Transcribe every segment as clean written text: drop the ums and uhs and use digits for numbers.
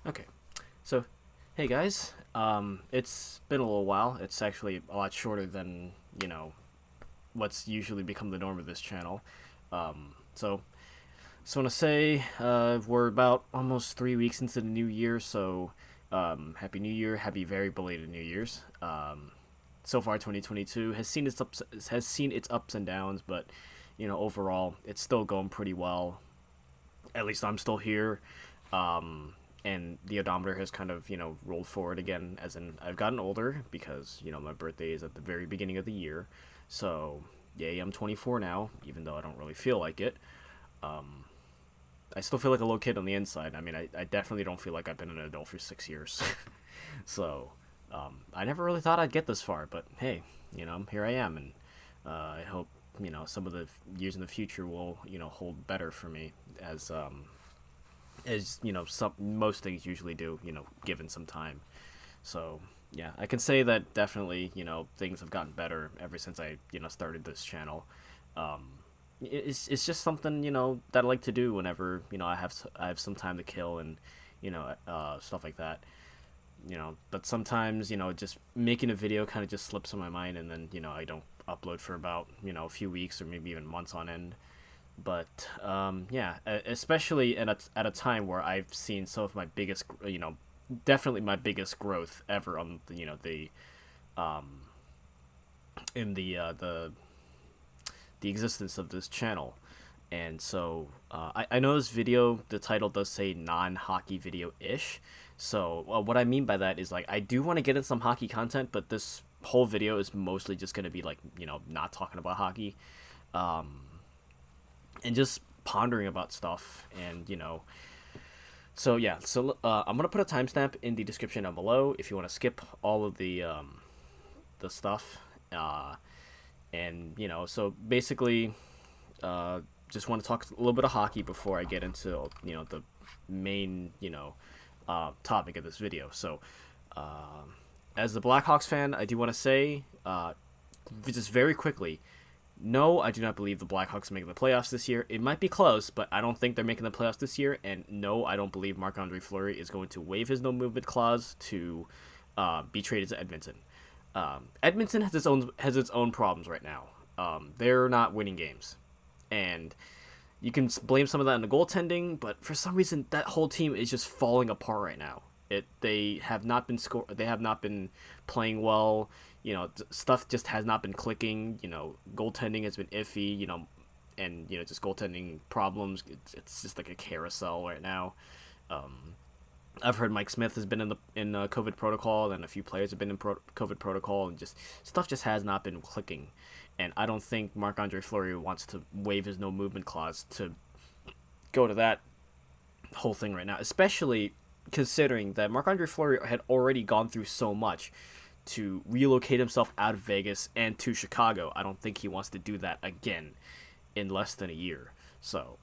Okay, so hey guys, it's been a little while. It's actually a lot shorter than what's usually become the norm of this channel. So just want to say we're about almost 3 weeks into the new year, so happy New Year, happy very belated New Year's. So far, 2022 has seen its ups and downs, but overall, it's still going pretty well. At least I'm still here. And the odometer has kind of rolled forward again, as in I've gotten older because my birthday is at the very beginning of the year. So yay, I'm 24 now, even though I don't really feel like it. I still feel like a little kid on the inside. I mean, I definitely don't feel like I've been an adult for 6 years. So I never really thought I'd get this far, but hey, here I am. And I hope some of the years in the future will hold better for me, as some most things usually do, given some time. So yeah, I can say that definitely things have gotten better ever since I started this channel. It's just something that I like to do whenever I have some time to kill, and stuff like that. But sometimes just making a video kind of just slips in my mind, and then I don't upload for about a few weeks or maybe even months on end. But yeah, especially at a time where I've seen some of my biggest, definitely my biggest growth ever on the um, in the existence of this channel. And so I know this video, the title does say non-hockey video ish. So what I mean by that is, like, I do want to get in some hockey content, but this whole video is mostly just going to be like not talking about hockey. Um, and just pondering about stuff. And so yeah, so I'm gonna put a timestamp in the description down below if you want to skip all of the stuff. And so basically, uh, just want to talk a little bit of hockey before I get into the main topic of this video. So as the Blackhawks fan, I do want to say, just very quickly, no, I do not believe the Blackhawks are making the playoffs this year. It might be close, but I don't think they're making the playoffs this year. And no, I don't believe Marc-Andre Fleury is going to waive his no movement clause to be traded to Edmonton. Edmonton has its own problems right now. They're not winning games, and you can blame some of that on the goaltending. But for some reason, that whole team is just falling apart right now. They have not been They have not been playing well. Stuff just has not been clicking. Goaltending has been iffy. And just goaltending problems. It's just like a carousel right now. Um, I've heard Mike Smith has been in COVID protocol, and a few players have been in COVID protocol, and just stuff just has not been clicking. And I don't think Marc Andre Fleury wants to waive his no movement clause to go to that whole thing right now, especially considering that Marc Andre Fleury had already gone through so much to relocate himself out of Vegas and to Chicago. I don't think he wants to do that again in less than a year. So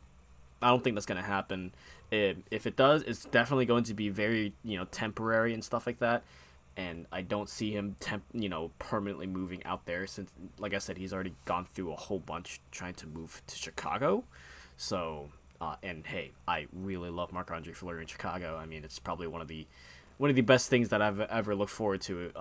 I don't think that's going to happen. If it does, it's definitely going to be very temporary and stuff like that. And I don't see him permanently moving out there, since, like I said, he's already gone through a whole bunch trying to move to Chicago. So and hey, I really love Marc Andre Fleury in Chicago. I mean, it's probably one of the best things that I've ever looked forward to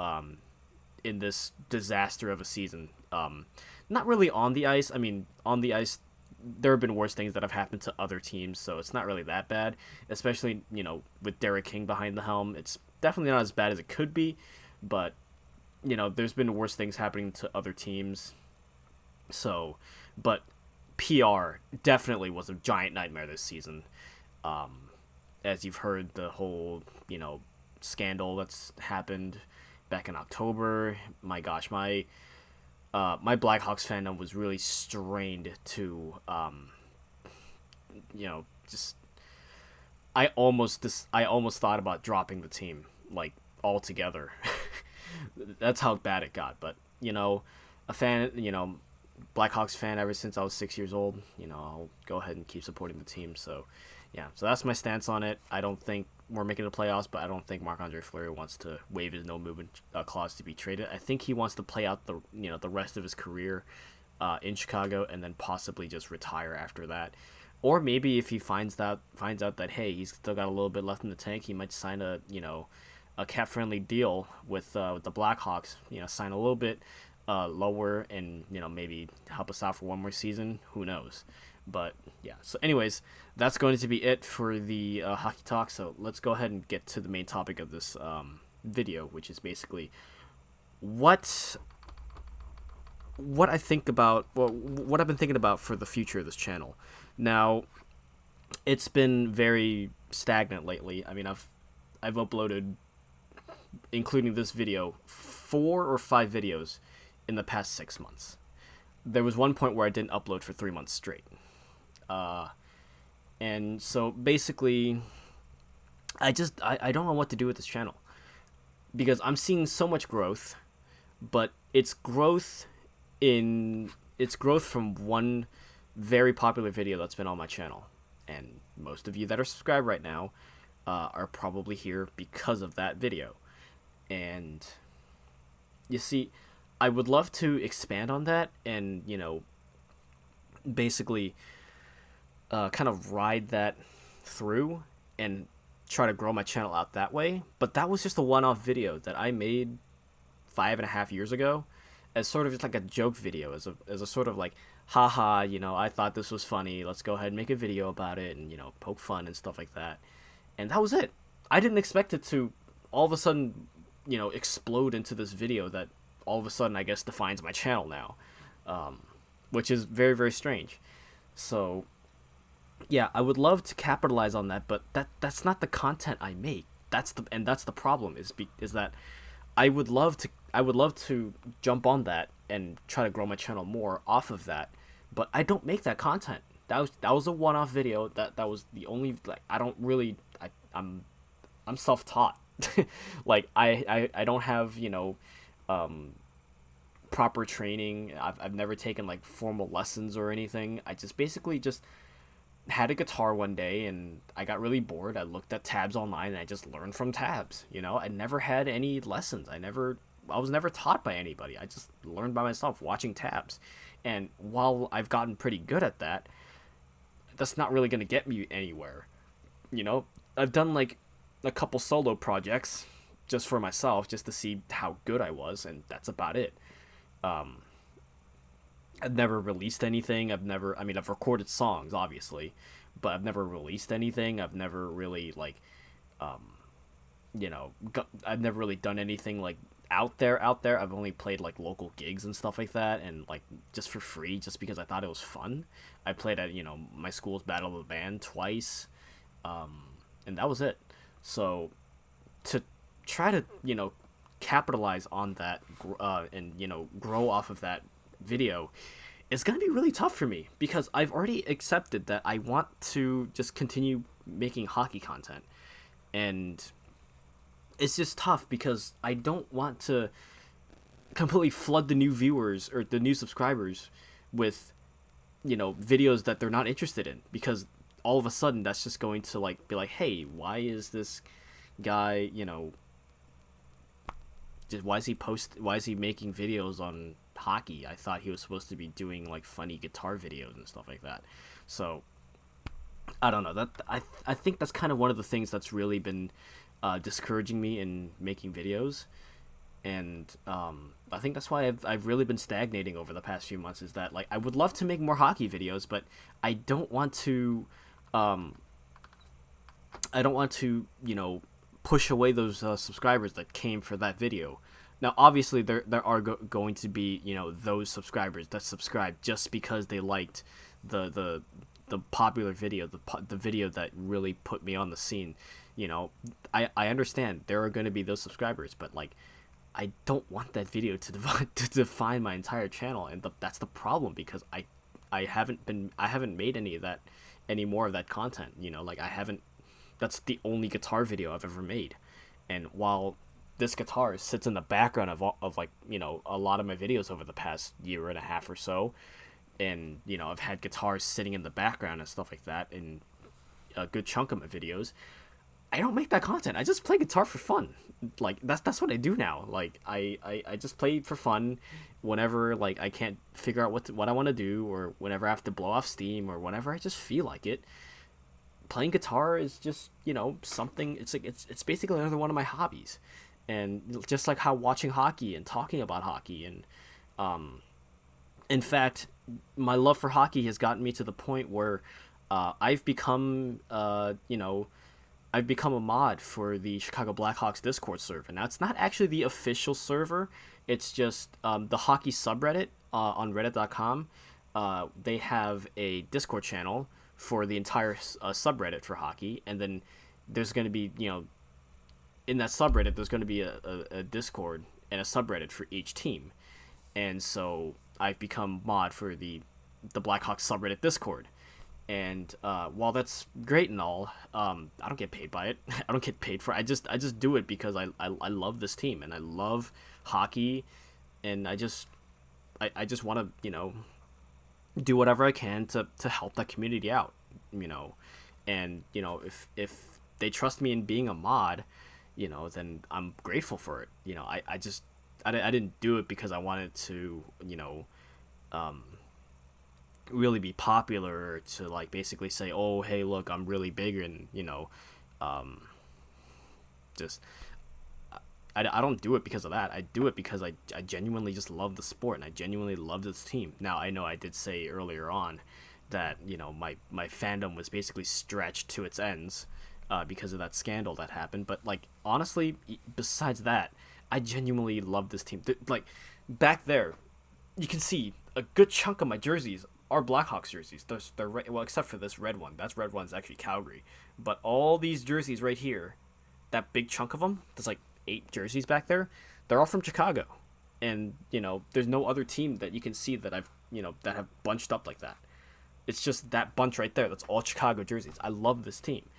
in this disaster of a season. Not really on the ice. I mean, on the ice, there have been worse things that have happened to other teams, so it's not really that bad. Especially with Derek King behind the helm, it's definitely not as bad as it could be. But there's been worse things happening to other teams. So, but PR definitely was a giant nightmare this season. Um, as you've heard, the whole scandal that's happened back in October. My gosh, my Blackhawks fandom was really strained to just I almost thought about dropping the team, like, altogether. That's how bad it got. But a fan, Blackhawks fan ever since I was 6 years old. I'll go ahead and keep supporting the team. So yeah, so that's my stance on it. I don't think we're making the playoffs, but I don't think Marc Andre Fleury wants to waive his no movement clause to be traded. I think he wants to play out the rest of his career in Chicago, and then possibly just retire after that. Or maybe if he finds out that, hey, he's still got a little bit left in the tank, he might sign a cap friendly deal with the Blackhawks. Sign a little bit lower, and maybe help us out for one more season. Who knows? But yeah. So, anyways, that's going to be it for the hockey talk. So let's go ahead and get to the main topic of this video, which is basically what I think about, well, what I've been thinking about for the future of this channel. Now, it's been very stagnant lately. I mean, I've uploaded, including this video, 4 or 5 videos in the past 6 months. There was one point where I didn't upload for 3 months straight. And so basically, I don't know what to do with this channel, because I'm seeing so much growth, but it's growth from one very popular video that's been on my channel, and most of you that are subscribed right now are probably here because of that video. And you see, I would love to expand on that and basically kind of ride that through and try to grow my channel out that way. But that was just a one-off video that I made 5.5 years ago, as sort of just like a joke video, as a sort of like, haha, I thought this was funny, let's go ahead and make a video about it, and poke fun and stuff like that. And that was it. I didn't expect it to all of a sudden explode into this video that all of a sudden I guess defines my channel now, which is very, very strange. So yeah, I would love to capitalize on that, but that's not the content I make. That's the problem, is that I would love to jump on that and try to grow my channel more off of that, but I don't make that content. That was a one-off video. That was the only, like, I don't really, I'm self-taught. Like, I don't have proper training. I've never taken like formal lessons or anything. I just basically just had a guitar one day and I got really bored. I looked at tabs online and I just learned from tabs. I never had any lessons. I was never taught by anybody. I just learned by myself watching tabs. And while I've gotten pretty good at that, that's not really going to get me anywhere. I've done like a couple solo projects just for myself, just to see how good I was, and that's about it. I've never released anything. I've recorded songs, obviously, but I've never released anything. I've never really I've never really done anything like out there. I've only played like local gigs and stuff like that, and like just for free, just because I thought it was fun. I played at my school's Battle of the Band twice, and that was it. So to try to capitalize on that and grow off of that video is going to be really tough for me, because I've already accepted that I want to just continue making hockey content, and it's just tough because I don't want to completely flood the new viewers or the new subscribers with videos that they're not interested in, because all of a sudden that's just going to be like, hey, why is this guy why is he making videos on hockey? I thought he was supposed to be doing like funny guitar videos and stuff like that. So I don't know, that I think that's kind of one of the things that's really been discouraging me in making videos. And I think that's why I've really been stagnating over the past few months, is that like I would love to make more hockey videos, but I don't want to push away those subscribers that came for that video. Now, obviously, there are going to be those subscribers that subscribe just because they liked the popular video, the video that really put me on the scene. I understand there are going to be those subscribers, but like I don't want that video to define my entire channel, and that's the problem, because I haven't made any more of that content. Like I haven't. That's the only guitar video I've ever made, and while this guitar sits in the background of like a lot of my videos over the past year and a half or so, and I've had guitars sitting in the background and stuff like that in a good chunk of my videos, I don't make that content. I just play guitar for fun. Like that's what I do now. Like I just play for fun whenever like I can't figure out what I want to do, or whenever I have to blow off steam, or whenever I just feel like it. Playing guitar is just, something. It's like it's basically another one of my hobbies. And just like how watching hockey and talking about hockey, and in fact, my love for hockey has gotten me to the point where I've become a mod for the Chicago Blackhawks Discord server. Now, it's not actually the official server. It's just the hockey subreddit on Reddit.com. They have a Discord channel for the entire subreddit for hockey, and then there's going to be, in that subreddit, there's going to be a Discord and a subreddit for each team. And so I've become mod for the Blackhawks subreddit Discord. And while that's great and all, I don't get paid by it. I don't get paid for it. I just do it because I love this team, and I love hockey, and I just want to, do whatever I can to help that community out, and if they trust me in being a mod, then I'm grateful for it. I didn't do it because I wanted to, um, really be popular, or to like basically say, oh hey look, I'm really big, and um, just I don't do it because of that. I do it because I genuinely just love the sport, and I genuinely love this team. Now, I know I did say earlier on that, my fandom was basically stretched to its ends because of that scandal that happened. But, like, honestly, besides that, I genuinely love this team. Like, back there, you can see a good chunk of my jerseys are Blackhawks jerseys. They're well, except for this red one. That's red one's actually Calgary. But all these jerseys right here, that big chunk of them, there's like 8 jerseys back there, they're all from Chicago. And, there's no other team that you can see that that have bunched up like that. It's just that bunch right there. That's all Chicago jerseys. I love this team.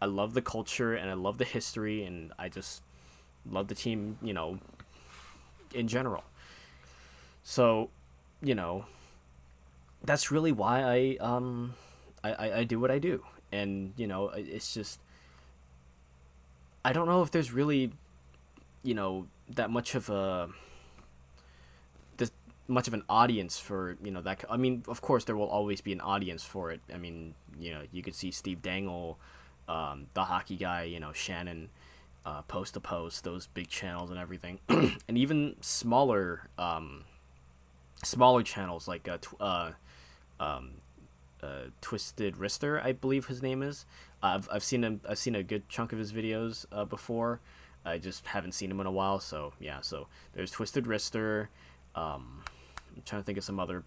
I love the culture, and I love the history, and I just love the team, in general. So, that's really why I do what I do. And, it's just, I don't know if there's really, that much of much of an audience for, that. I mean, of course there will always be an audience for it. I mean, you could see Steve Dangle, the hockey guy, Shannon, Post to Post, those big channels and everything. And even smaller channels like Twisted Wrister, I believe his name is. I've seen a good chunk of his videos before. I just haven't seen him in a while. So yeah, so there's Twisted Wrister. I'm trying to think of some other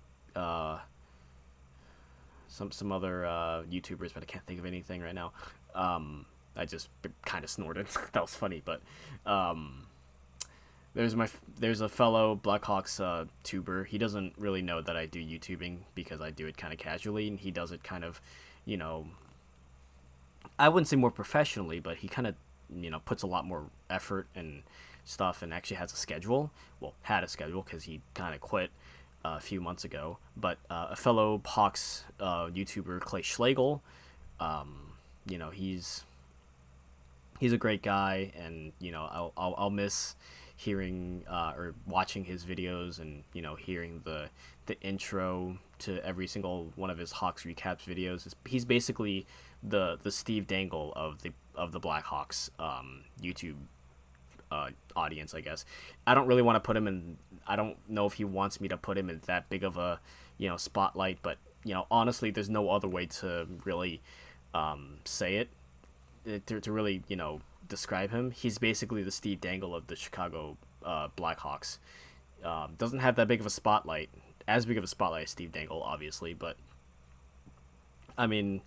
YouTubers, but I can't think of anything right now. I just kind of snorted. That was funny, but there's a fellow Blackhawks tuber. He doesn't really know that I do YouTubing because I do it kind of casually, and he does it kind of, I wouldn't say more professionally, but he kind of, puts a lot more effort and stuff, and actually has a schedule. Well, had a schedule because he kind of quit a few months ago. But a fellow Hawks YouTuber, Clay Schlegel, he's a great guy, and I'll miss hearing or watching his videos, and hearing the intro to every single one of his Hawks recaps videos. He's basically the Steve Dangle of the Blackhawks YouTube audience, I guess. I don't really want to put him in. I don't know if he wants me to put him in that big of a spotlight, but honestly, there's no other way to really say it, to really describe him. He's basically the Steve Dangle of the Chicago Blackhawks. Doesn't have that big of a spotlight, as big of a spotlight as Steve Dangle, obviously, but I mean,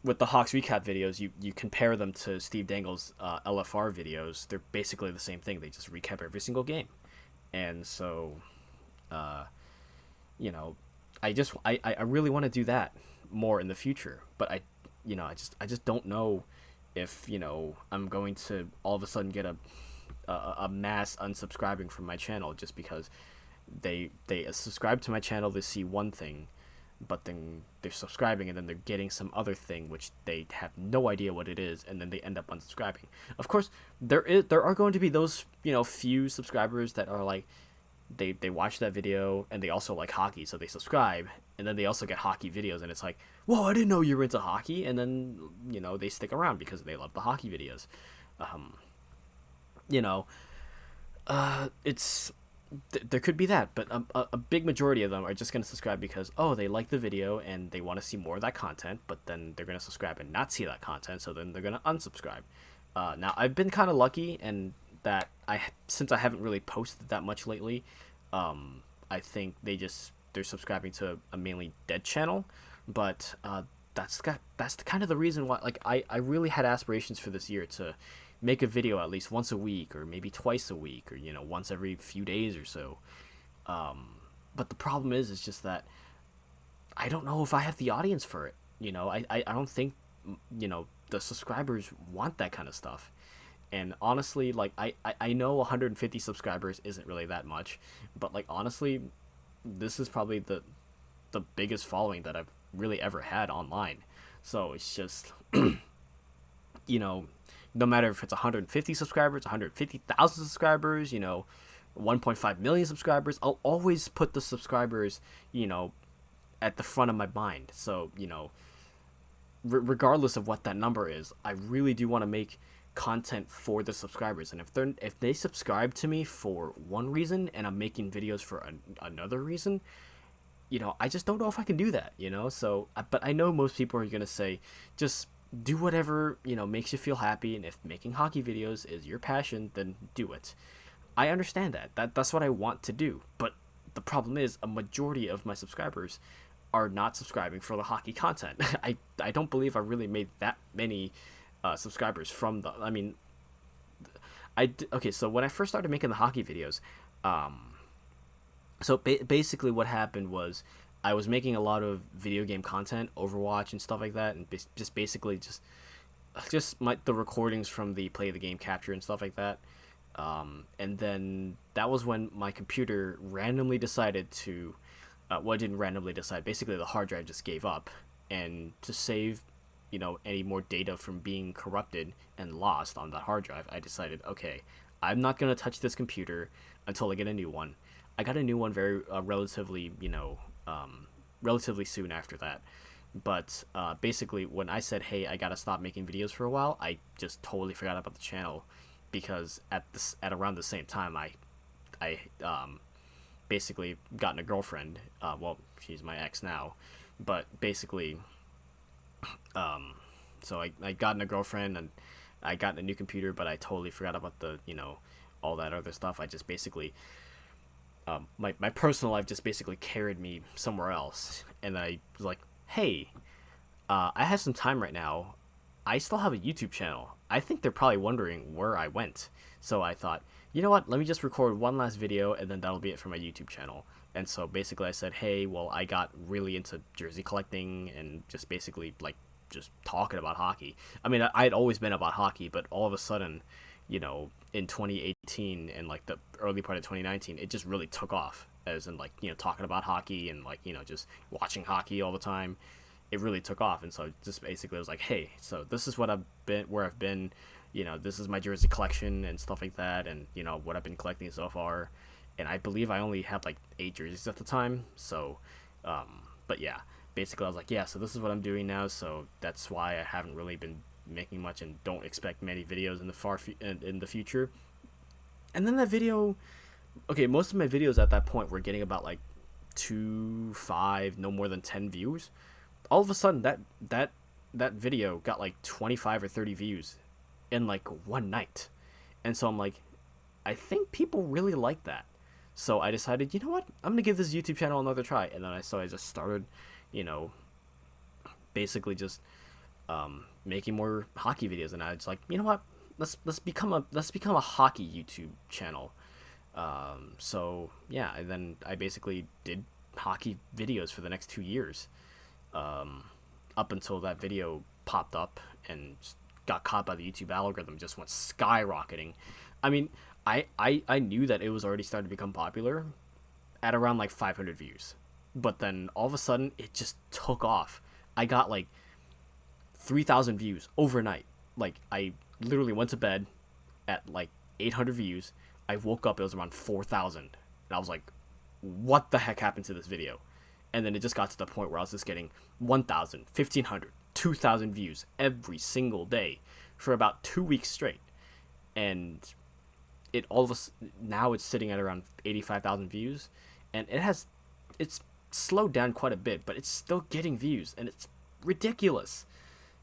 with the Hawks recap videos, you compare them to Steve Dangle's LFR videos. They're basically the same thing. They just recap every single game, and so, I really want to do that more in the future. But I just don't know if I'm going to all of a sudden get a mass unsubscribing from my channel just because they subscribe to my channel, they see one thing, but then they're subscribing and then they're getting some other thing which they have no idea what it is, and then they end up unsubscribing. Of course, there are going to be those, few subscribers that are like, they watch that video and they also like hockey, so they subscribe, and then they also get hockey videos, and it's like, whoa, I didn't know you were into hockey, and then they stick around because they love the hockey videos. um you know it's there could be that, but a big majority of them are just going to subscribe because, oh, they like the video and they want to see more of that content, but then they're going to subscribe and not see that content, so then they're going to unsubscribe. Now I've been kind of lucky, and that since I haven't really posted that much lately, I think they're subscribing to a mainly dead channel. But that's kind of the reason why, like, I really had aspirations for this year to make a video at least once a week, or maybe twice a week, or once every few days or so. But the problem is just that I don't know if I have the audience for it. I don't think the subscribers want that kind of stuff. And honestly, like, I know 150 subscribers isn't really that much, but like, honestly, this is probably the biggest following that I've really ever had online. So it's just you know no matter if it's 150 subscribers, 150,000 subscribers, 1.5 million subscribers, I'll always put the subscribers, at the front of my mind. So, regardless of what that number is, I really do want to make content for the subscribers. And if they subscribe to me for one reason and I'm making videos for another reason, I just don't know if I can do that. So, but I know most people are gonna say, just do whatever makes you feel happy, and if making hockey videos is your passion, then do it. I understand that's what I want to do, but the problem is a majority of my subscribers are not subscribing for the hockey content. I don't believe I really made that many subscribers from the. I mean, okay. So when I first started making the hockey videos, so basically what happened was I was making a lot of video game content, Overwatch and stuff like that, and just basically just the recordings from the play the game capture and stuff like that. And then that was when my computer randomly decided to, well, it didn't randomly decide. Basically, the hard drive just gave up, and to save, any more data from being corrupted and lost on that hard drive, I decided, okay, I'm not gonna touch this computer until I get a new one. I got a new one very relatively soon after that. But basically, when I said, hey, I gotta stop making videos for a while, I just totally forgot about the channel, because at around the same time, I basically gotten a girlfriend. Well, she's my ex now, but basically, so I gotten a girlfriend, and I got a new computer, but I totally forgot about the all that other stuff. I just basically my personal life just basically carried me somewhere else, and I was like, hey, I have some time right now. I still have a YouTube channel. I think they're probably wondering where I went. So I thought, you know what, let me just record one last video, and then that'll be it for my YouTube channel. And so basically I said, hey, well, I got really into jersey collecting and just basically like just talking about hockey. I mean, I had always been about hockey, but all of a sudden, in 2018 and like the early part of 2019, it just really took off, as in like, talking about hockey and like, just watching hockey all the time. It really took off. And so just basically I was like, hey, so this is what where I've been, this is my jersey collection and stuff like that, and what I've been collecting so far. And I believe I only had like 8 jerseys at the time. So but yeah, basically I was like, yeah, so this is what I'm doing now. So that's why I haven't really been making much, and don't expect many videos in the future. And then that video, okay, most of my videos at that point were getting about like 2, 5, no more than 10 views. All of a sudden that video got like 25 or 30 views in like one night. And so I'm like, I think people really like that. So I decided, you know what, I'm gonna give this YouTube channel another try. And then I just started, basically just making more hockey videos. And I was like, you know what, let's become a hockey YouTube channel. So yeah, and then I basically did hockey videos for the next 2 years, up until that video popped up and got caught by the YouTube algorithm, just went skyrocketing. I mean, I knew that it was already starting to become popular at around like 500 views. but then all of a sudden it just took off. I got like 3,000 views overnight. Like, I literally went to bed at like 800 views. I woke up, it was around 4,000. And I was like, what the heck happened to this video? And then it just got to the point where I was just getting 1,000, 1,500, 2,000 views every single day for about 2 weeks straight. And now it's sitting at around 85,000 views. And it's slowed down quite a bit, but it's still getting views. And it's ridiculous.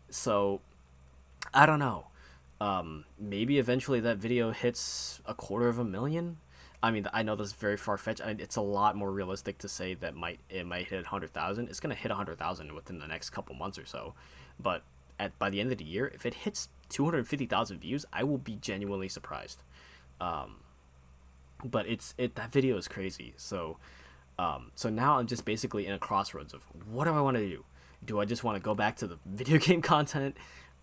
So, I don't know. Maybe eventually that video hits 250,000. I mean, I know that's very far-fetched. It's a lot more realistic to say that it might hit 100,000. It's gonna hit 100,000 within the next couple months or so. But by the end of the year, if it hits 250,000 views, I will be genuinely surprised. But that video is crazy. So now I'm just basically in a crossroads of what do I want to do? Do I just want to go back to the video game content?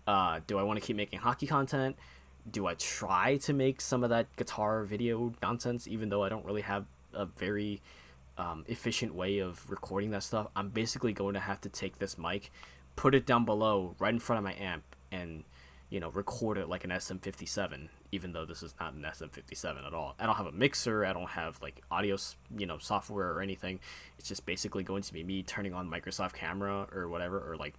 Do I want to keep making hockey content? Do I try to make some of that guitar video nonsense, even though I don't really have a very efficient way of recording that stuff? I'm basically going to have to take this mic, put it down below, right in front of my amp, and record it like an SM57, even though this is not an SM57 at all. I don't have a mixer. I don't have like audio, software or anything. It's just basically going to be me turning on Microsoft Camera or whatever, or like,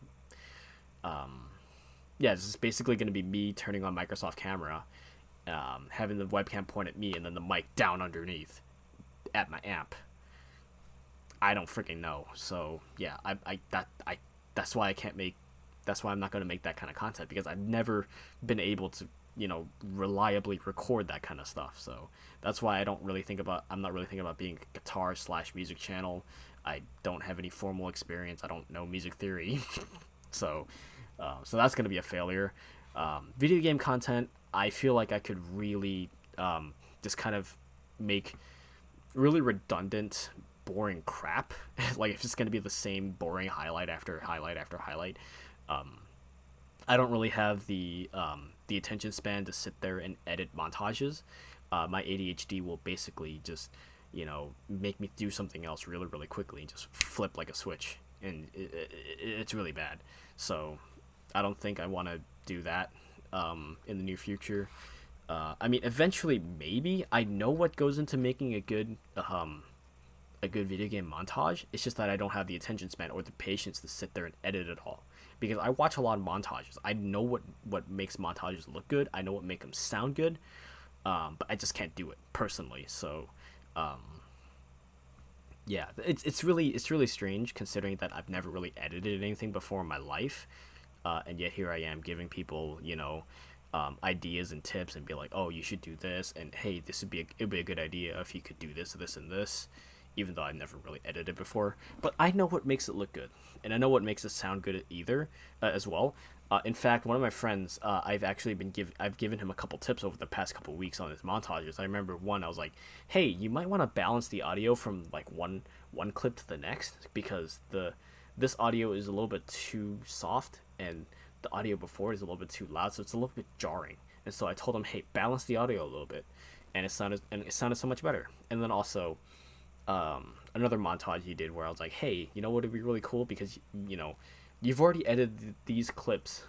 yeah, this is basically going to be me turning on Microsoft Camera, having the webcam point at me, and then the mic down underneath at my amp. I don't freaking know. So yeah, that's why I can't make. That's why I'm not going to make that kind of content, because I've never been able to, reliably record that kind of stuff. So that's why I'm not really thinking about being a guitar/music channel. I don't have any formal experience. I don't know music theory. So that's going to be a failure. Video game content, I feel like I could really just kind of make really redundant, boring crap. Like, if it's going to be the same boring highlight after highlight after highlight. I don't really have the attention span to sit there and edit montages. My ADHD will basically just, make me do something else really, really quickly and just flip like a switch. And it's really bad. So I don't think I want to do that in the near future. I mean, eventually, maybe. I know what goes into making a good video game montage. It's just that I don't have the attention span or the patience to sit there and edit it all. Because I watch a lot of montages. I know what makes montages look good. I know what makes them sound good. But I just can't do it personally. So, yeah, it's really strange, considering that I've never really edited anything before in my life. And yet here I am giving people, ideas and tips, and be like, oh, you should do this, and hey, it'd be a good idea if you could do this, this, and this, even though I've never really edited before. But I know what makes it look good, and I know what makes it sound good as well. In fact, one of my friends, I've given him a couple tips over the past couple weeks on his montages. I remember one, I was like, hey, you might want to balance the audio from like one clip to the next, because this audio is a little bit too soft, and the audio before is a little bit too loud, so it's a little bit jarring. And so I told him, hey, balance the audio a little bit, and it sounded so much better. And then also, another montage he did where I was like, hey, you know what would be really cool, because you've already edited these clips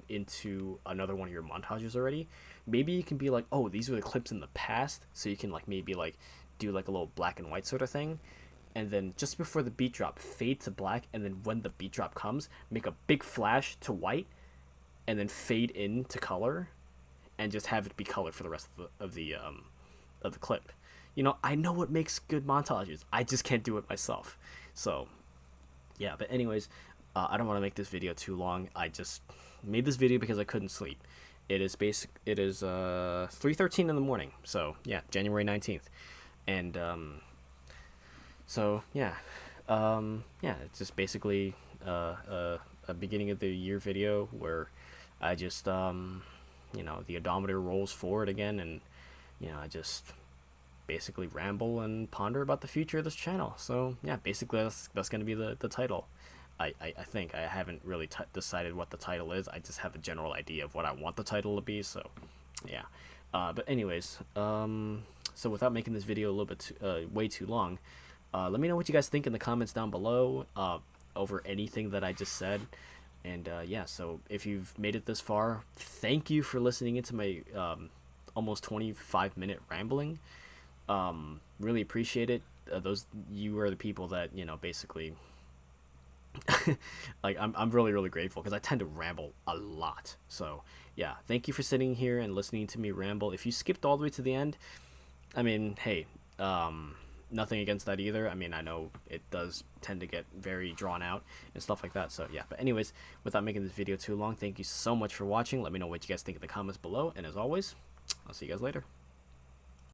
into another one of your montages already. Maybe you can be like, oh, these are the clips in the past, so you can like maybe like do like a little black and white sort of thing, and then just before the beat drop, fade to black, and then when the beat drop comes, make a big flash to white, and then fade in to color, and just have it be color for the rest of the clip. I know what makes good montages. I just can't do it myself. So, yeah. But anyways, I don't want to make this video too long. I just made this video because I couldn't sleep. It is 3:13 in the morning. So yeah, January 19th, and so yeah, it's just basically a beginning of the year video where I just the odometer rolls forward again, and I just basically ramble and ponder about the future of this channel. So yeah, basically that's gonna be the title. I think I haven't really decided what the title is. I just have a general idea of what I want the title to be. So yeah, but anyways, so without making this video a little bit way too long, Let me know what you guys think in the comments down below over anything that I just said. And yeah, so if you've made it this far, thank you for listening into my almost 25-minute rambling. Really appreciate it. Those you are the people that basically like I'm really really grateful because I tend to ramble a lot. So yeah, thank you for sitting here and listening to me ramble. If you skipped all the way to the end, I mean, hey, nothing against that either. I mean, I know it does tend to get very drawn out and stuff like that. So yeah, but anyways, without making this video too long, thank you so much for watching. Let me know what you guys think in the comments below, and as always, I'll see you guys later.